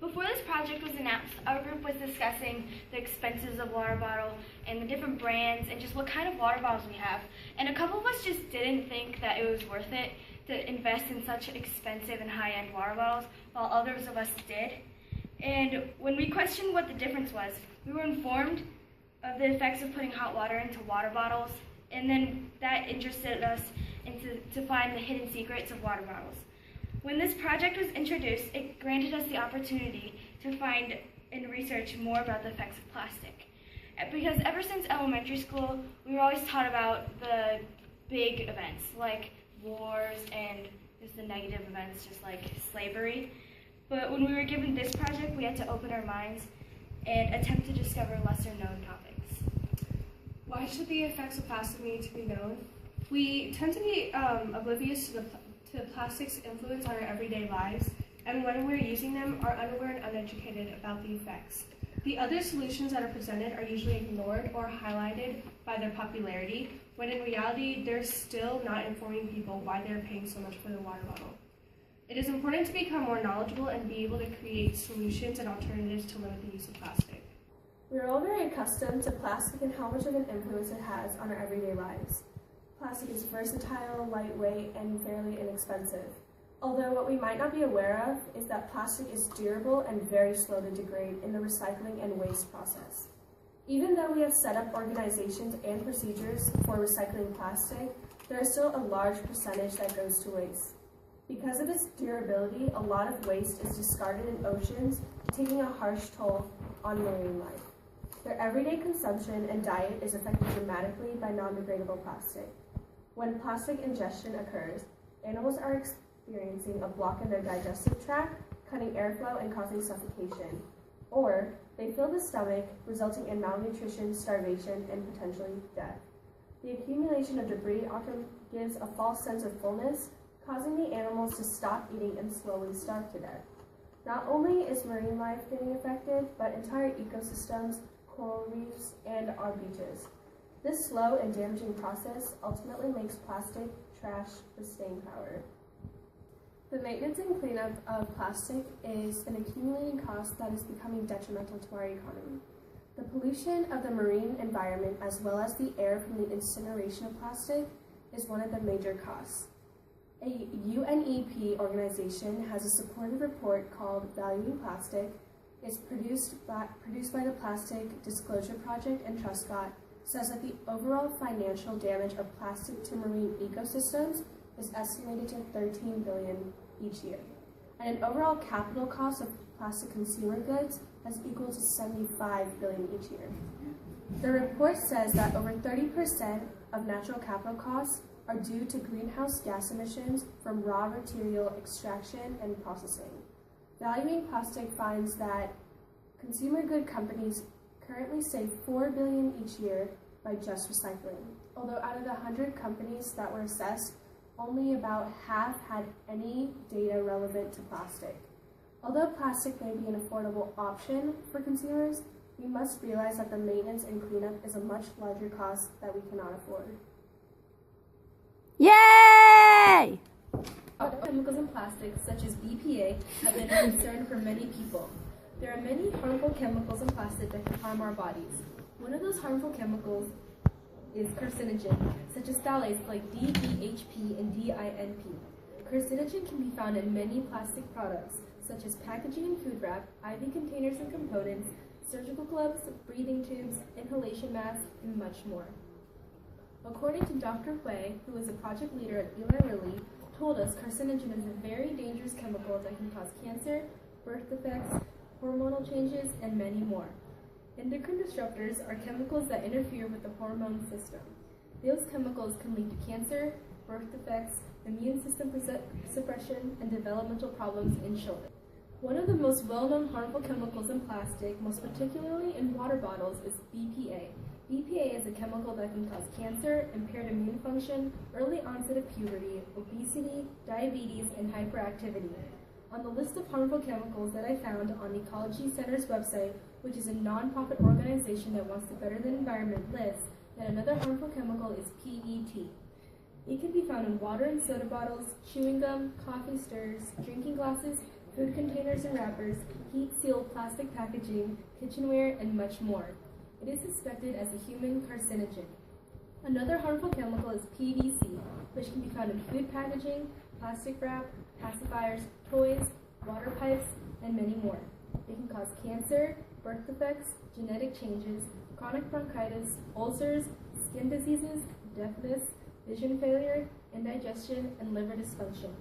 Before this project was announced, our group was discussing the expenses of water bottle and the different brands and just what kind of water bottles we have. And a couple of us just didn't think that it was worth it to invest in such expensive and high-end water bottles, while others of us did. And when we questioned what the difference was, we were informed of the effects of putting hot water into water bottles, and then that interested us to find the hidden secrets of water bottles. When this project was introduced, it granted us the opportunity to find and research more about the effects of plastic. Because ever since elementary school, we were always taught about the big events, like wars and just the negative events, just like slavery. But when we were given this project, we had to open our minds and attempt to discover lesser-known topics. Why should the effects of plastic need to be known? We tend to be oblivious to plastic's influence on our everyday lives, and when we're using them, are unaware and uneducated about the effects. The other solutions that are presented are usually ignored or highlighted by their popularity, when in reality, they're still not informing people why they're paying so much for the water bottle. It is important to become more knowledgeable and be able to create solutions and alternatives to limit the use of plastic. We are all very accustomed to plastic and how much of an influence it has on our everyday lives. Plastic is versatile, lightweight, and fairly inexpensive. Although what we might not be aware of is that plastic is durable and very slow to degrade in the recycling and waste process. Even though we have set up organizations and procedures for recycling plastic, there is still a large percentage that goes to waste. Because of its durability, a lot of waste is discarded in oceans, taking a harsh toll on marine life. Their everyday consumption and diet is affected dramatically by non-degradable plastic. When plastic ingestion occurs, animals are experiencing a block in their digestive tract, cutting airflow and causing suffocation. Or they fill the stomach, resulting in malnutrition, starvation, and potentially death. The accumulation of debris often gives a false sense of fullness, causing the animals to stop eating and slowly starve to death. Not only is marine life getting affected, but entire ecosystems, coral reefs, and our beaches. This slow and damaging process ultimately makes plastic trash the staying power. The maintenance and cleanup of plastic is an accumulating cost that is becoming detrimental to our economy. The pollution of the marine environment, as well as the air from the incineration of plastic, is one of the major costs. A UNEP organization has a supportive report called Valuing Plastic. It's produced by the Plastic Disclosure Project and Truscott, says that the overall financial damage of plastic to marine ecosystems is estimated to $13 billion each year. And an overall capital cost of plastic consumer goods is equal to $75 billion each year. The report says that over 30% of natural capital costs are due to greenhouse gas emissions from raw material extraction and processing. Valuing Plastic finds that consumer good companies currently save $4 billion each year by just recycling. Although out of the 100 companies that were assessed, only about half had any data relevant to plastic. Although plastic may be an affordable option for consumers, we must realize that the maintenance and cleanup is a much larger cost that we cannot afford. Yay! Chemicals in plastics, such as BPA, have been a concern for many people. There are many harmful chemicals in plastic that can harm our bodies. One of those harmful chemicals is carcinogen, such as phthalates like DEHP and DINP. Carcinogen can be found in many plastic products, such as packaging and food wrap, IV containers and components, surgical gloves, breathing tubes, inhalation masks, and much more. According to Dr. Hui, who is a project leader at Eli Lilly, told us carcinogen is a very dangerous chemical that can cause cancer, birth defects, hormonal changes, and many more. Endocrine disruptors are chemicals that interfere with the hormone system. Those chemicals can lead to cancer, birth defects, immune system suppression, and developmental problems in children. One of the most well-known harmful chemicals in plastic, most particularly in water bottles, is BPA. BPA is a chemical that can cause cancer, impaired immune function, early onset of puberty, obesity, diabetes, and hyperactivity. On the list of harmful chemicals that I found on the Ecology Center's website, which is a non-profit organization that wants to better the environment, lists that another harmful chemical is PET. It can be found in water and soda bottles, chewing gum, coffee stirs, drinking glasses, food containers and wrappers, heat-sealed plastic packaging, kitchenware, and much more. It is suspected as a human carcinogen. Another harmful chemical is PVC, which can be found in food packaging, plastic wrap, pacifiers, toys, water pipes, and many more. It can cause cancer, birth defects, genetic changes, chronic bronchitis, ulcers, skin diseases, deafness, vision failure, indigestion, and liver dysfunction.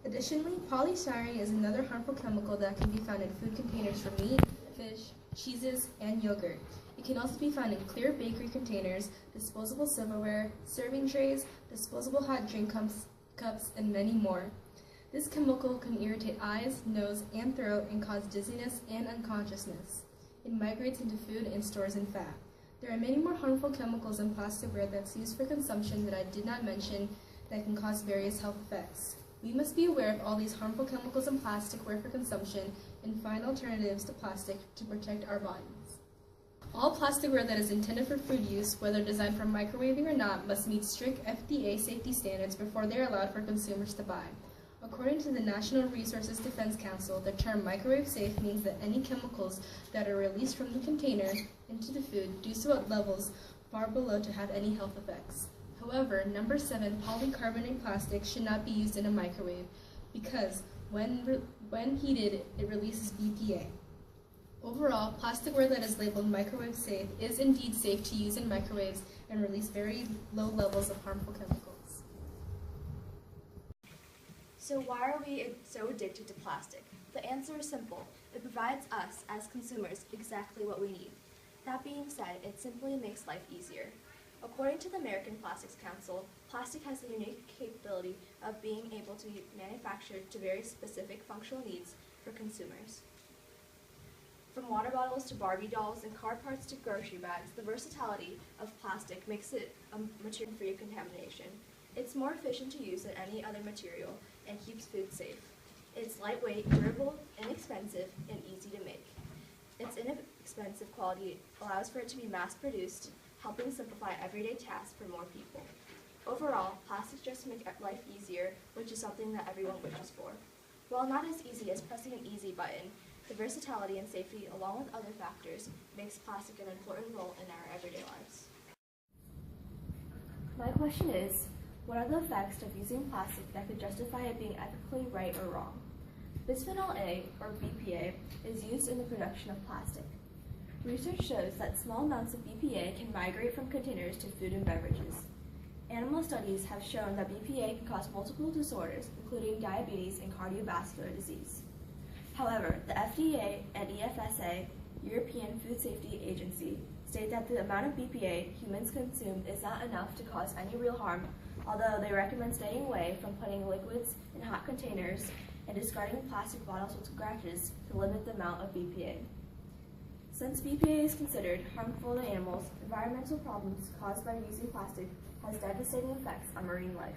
Additionally, polystyrene is another harmful chemical that can be found in food containers for meat, fish, cheeses, and yogurt. It can also be found in clear bakery containers, disposable silverware, serving trays, disposable hot drink cups, and many more. This chemical can irritate eyes, nose, and throat and cause dizziness and unconsciousness. It migrates into food and stores in fat. There are many more harmful chemicals in plasticware that's used for consumption that I did not mention that can cause various health effects. We must be aware of all these harmful chemicals in plasticware for consumption and find alternatives to plastic to protect our bodies. All plasticware that is intended for food use, whether designed for microwaving or not, must meet strict FDA safety standards before they are allowed for consumers to buy. According to the National Resources Defense Council, the term microwave safe means that any chemicals that are released from the container into the food do so at levels far below to have any health effects. However, number 7, polycarbonate plastic should not be used in a microwave because when heated, it releases BPA. Overall, plasticware that is labeled microwave safe is indeed safe to use in microwaves and release very low levels of harmful chemicals. So why are we so addicted to plastic? The answer is simple. It provides us, as consumers, exactly what we need. That being said, it simply makes life easier. According to the American Plastics Council, plastic has the unique capability of being able to be manufactured to very specific functional needs for consumers. From water bottles to Barbie dolls and car parts to grocery bags, the versatility of plastic makes it a material free of contamination. It's more efficient to use than any other material and keeps food safe. It's lightweight, durable, inexpensive, and easy to make. Its inexpensive quality allows for it to be mass-produced, helping simplify everyday tasks for more people. Overall, plastics just make life easier, which is something that everyone wishes for. While not as easy as pressing an easy button, the versatility and safety, along with other factors, makes plastic an important role in our everyday lives. My question is, what are the effects of using plastic that could justify it being ethically right or wrong? Bisphenol A, or BPA, is used in the production of plastic. Research shows that small amounts of BPA can migrate from containers to food and beverages. Animal studies have shown that BPA can cause multiple disorders, including diabetes and cardiovascular disease. However, the FDA and EFSA, European Food Safety Agency, state that the amount of BPA humans consume is not enough to cause any real harm, although they recommend staying away from putting liquids in hot containers and discarding plastic bottles with scratches to limit the amount of BPA. Since BPA is considered harmful to animals, environmental problems caused by using plastic has devastating effects on marine life.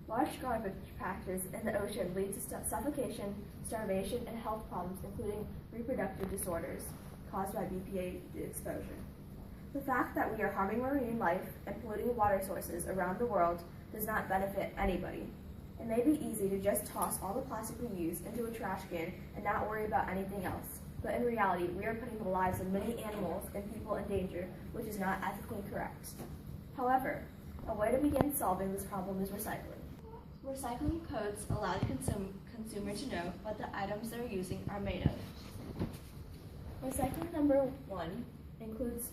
Large garbage patches in the ocean lead to suffocation, starvation, and health problems, including reproductive disorders caused by BPA exposure. The fact that we are harming marine life and polluting water sources around the world does not benefit anybody. It may be easy to just toss all the plastic we use into a trash can and not worry about anything else, but in reality, we are putting the lives of many animals and people in danger, which is not ethically correct. However, a way to begin solving this problem is recycling. Recycling codes allow the consumer to know what the items they're using are made of. Recycling number 1 includes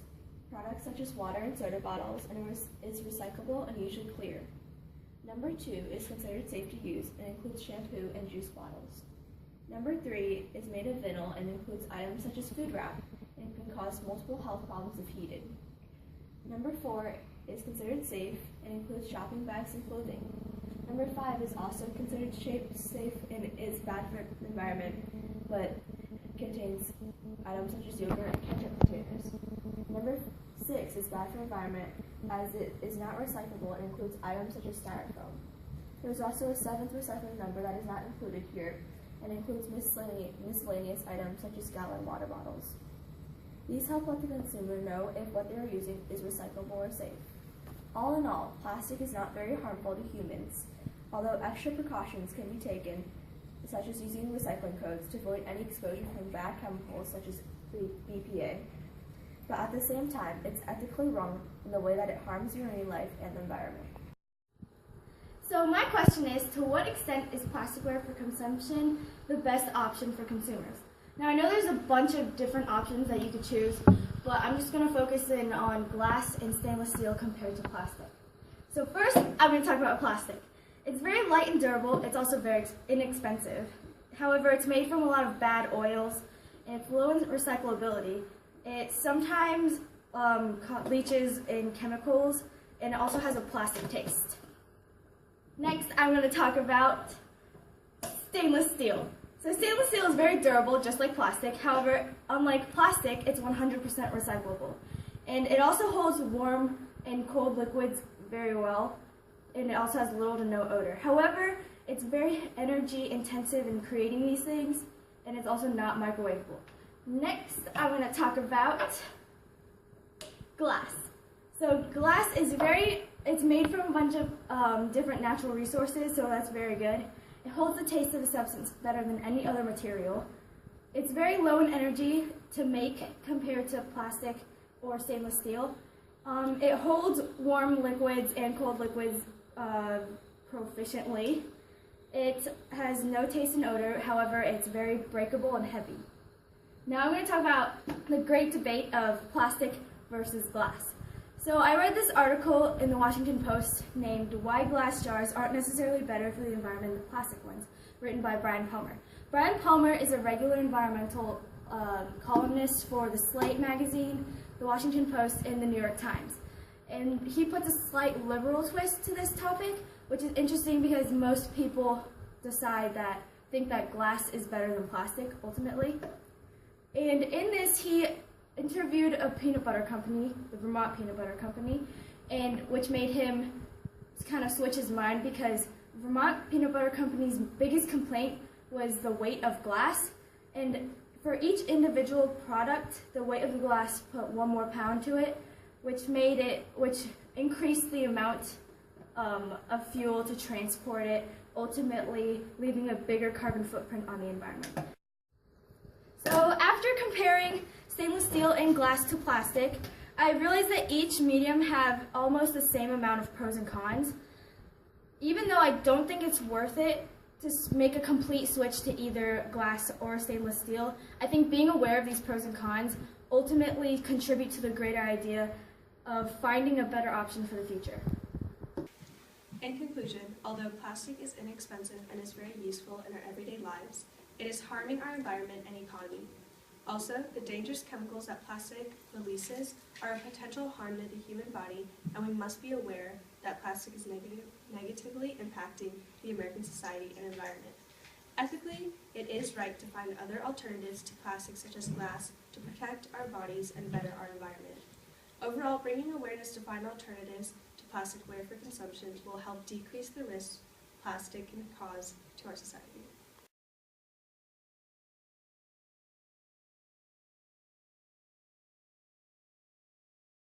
products such as water and soda bottles and is recyclable and usually clear. Number 2 is considered safe to use and includes shampoo and juice bottles. Number 3 is made of vinyl and includes items such as food wrap and can cause multiple health problems if heated. Number 4 is considered safe and includes shopping bags and clothing. Number 5 is also considered safe and is bad for the environment, but contains items such as yogurt and ketchup containers. Number 6 is bad for the environment as it is not recyclable and includes items such as styrofoam. There is also a 7th recycling number that is not included here and includes miscellaneous items such as gallon water bottles. These help let the consumer know if what they are using is recyclable or safe. All in all, plastic is not very harmful to humans. Although extra precautions can be taken, such as using recycling codes to avoid any exposure from bad chemicals such as BPA. But at the same time, it's ethically wrong in the way that it harms marine life and the environment. So my question is, to what extent is plasticware for consumption the best option for consumers? Now I know there's a bunch of different options that you could choose, but I'm just going to focus in on glass and stainless steel compared to plastic. So first, I'm going to talk about plastic. It's very light and durable. It's also very inexpensive. However, it's made from a lot of bad oils, and it's low in recyclability. It sometimes leaches in chemicals, and it also has a plastic taste. Next, I'm going to talk about stainless steel. So stainless steel is very durable, just like plastic. However, unlike plastic, it's 100% recyclable. And it also holds warm and cold liquids very well, and it also has little to no odor. However, it's very energy intensive in creating these things, and it's also not microwavable. Next, I'm going to talk about glass. So glass is it's made from a bunch of different natural resources, so that's very good. It holds the taste of a substance better than any other material. It's very low in energy to make compared to plastic or stainless steel. It holds warm liquids and cold liquids proficiently. It has no taste and odor, however, it's very breakable and heavy. Now I'm going to talk about the great debate of plastic versus glass. So I read this article in the Washington Post named "Why Glass Jars Aren't Necessarily Better for the Environment Than Plastic Ones," written by Brian Palmer. Brian Palmer is a regular environmental columnist for the Slate magazine, the Washington Post, and the New York Times. And he puts a slight liberal twist to this topic, which is interesting because most people think that glass is better than plastic, ultimately. And in this, he interviewed a peanut butter company, the Vermont Peanut Butter Company, and which made him kind of switch his mind because Vermont Peanut Butter Company's biggest complaint was the weight of glass. And for each individual product, the weight of the glass put 1 more pound to it, which increased the amount of fuel to transport it, ultimately leaving a bigger carbon footprint on the environment. So after comparing stainless steel and glass to plastic, I realized that each medium have almost the same amount of pros and cons. Even though I don't think it's worth it to make a complete switch to either glass or stainless steel, I think being aware of these pros and cons ultimately contribute to the greater idea of finding a better option for the future. In conclusion, although plastic is inexpensive and is very useful in our everyday lives, it is harming our environment and economy. Also, the dangerous chemicals that plastic releases are a potential harm to the human body, and we must be aware that plastic is negatively impacting the American society and environment. Ethically, it is right to find other alternatives to plastic such as glass to protect our bodies and better our environment. Overall, bringing awareness to find alternatives to plasticware for consumption will help decrease the risks plastic can cause to our society.